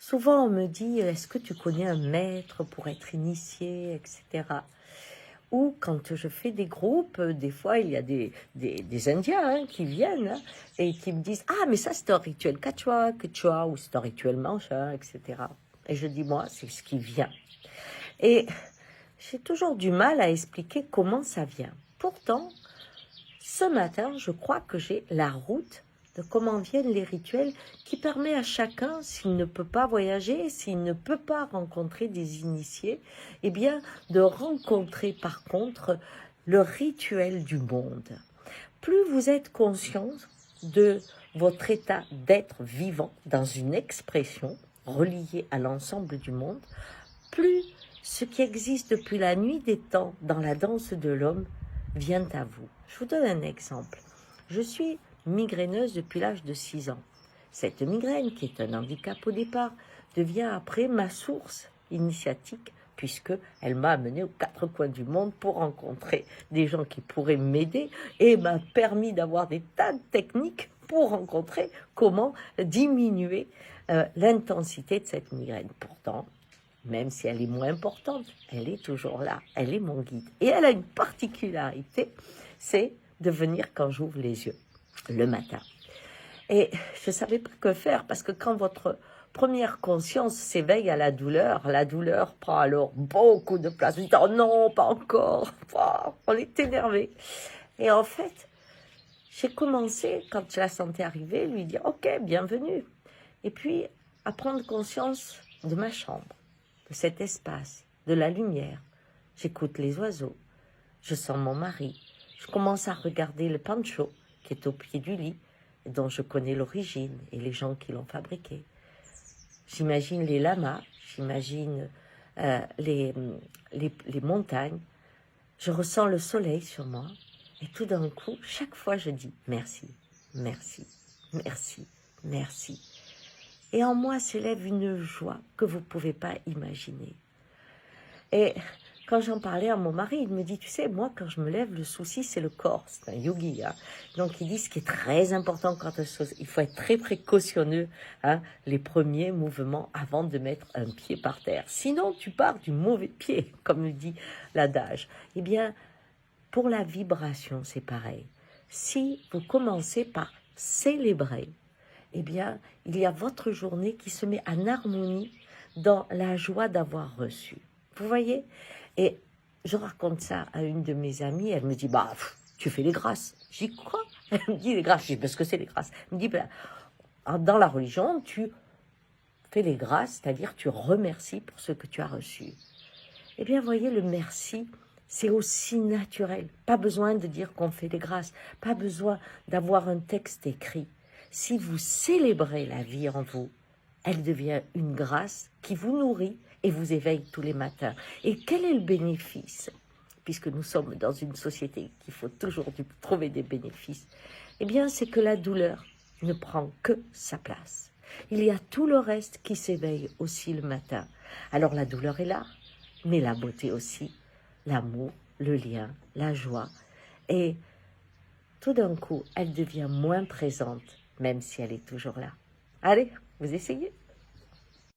Souvent, on me dit, est-ce que tu connais un maître pour être initié, etc. Ou quand je fais des groupes, des fois, il y a des Indiens hein, qui viennent hein, et qui me disent, ah, mais ça, c'est un rituel quechua, ou c'est un rituel mancha, etc. Et je dis, moi, c'est ce qui vient. Et j'ai toujours du mal à expliquer comment ça vient. Pourtant, ce matin, je crois que j'ai la route de comment viennent les rituels qui permet à chacun, s'il ne peut pas voyager, s'il ne peut pas rencontrer des initiés, eh bien, de rencontrer par contre le rituel du monde. Plus vous êtes conscient de votre état d'être vivant dans une expression reliée à l'ensemble du monde, plus ce qui existe depuis la nuit des temps dans la danse de l'homme vient à vous. Je vous donne un exemple. Je suis migraineuse depuis l'âge de 6 ans. Cette migraine, qui est un handicap au départ, devient après ma source initiatique, puisqu'elle m'a amené aux 4 coins du monde pour rencontrer des gens qui pourraient m'aider et m'a permis d'avoir des tas de techniques pour rencontrer comment diminuer l'intensité de cette migraine. Pourtant, même si elle est moins importante, elle est toujours là, elle est mon guide. Et elle a une particularité, c'est de venir quand j'ouvre les yeux, le matin. Et je ne savais pas que faire, parce que quand votre première conscience s'éveille à la douleur prend alors beaucoup de place. Vous dites, oh non, pas encore, on est énervé. Et en fait, j'ai commencé, quand je la sentais arriver, lui dire, ok, bienvenue. Et puis, à prendre conscience de ma chambre, de cet espace, de la lumière. J'écoute les oiseaux, je sens mon mari, je commence à regarder le pancho qui est au pied du lit, dont je connais l'origine et les gens qui l'ont fabriqué. J'imagine les lamas, j'imagine les montagnes, je ressens le soleil sur moi, et tout d'un coup, chaque fois je dis merci, merci, merci, merci. Et en moi s'élève une joie que vous ne pouvez pas imaginer. Et quand j'en parlais à mon mari, il me dit, tu sais, moi, quand je me lève, le souci, c'est le corps. C'est un yogi. Hein. Donc, il dit, ce qui est très important quand il faut être très précautionneux, hein, les premiers mouvements avant de mettre un pied par terre. Sinon, tu pars du mauvais pied, comme le dit l'adage. Eh bien, pour la vibration, c'est pareil. Si vous commencez par célébrer, eh bien, il y a votre journée qui se met en harmonie dans la joie d'avoir reçu. Vous voyez? Et je raconte ça à une de mes amies, elle me dit, bah, tu fais les grâces. Je dis, quoi? Elle me dit, les grâces. Je dis, parce que c'est les grâces. Elle me dit, bah, dans la religion, tu fais les grâces, c'est-à-dire tu remercies pour ce que tu as reçu. Eh bien, voyez, le merci, c'est aussi naturel. Pas besoin de dire qu'on fait les grâces, pas besoin d'avoir un texte écrit. Si vous célébrez la vie en vous, elle devient une grâce qui vous nourrit et vous éveille tous les matins. Et quel est le bénéfice? Puisque nous sommes dans une société qu'il faut toujours trouver des bénéfices. Eh bien, c'est que la douleur ne prend que sa place. Il y a tout le reste qui s'éveille aussi le matin. Alors la douleur est là, mais la beauté aussi, l'amour, le lien, la joie. Et tout d'un coup, elle devient moins présente, même si elle est toujours là. Allez, vous essayez.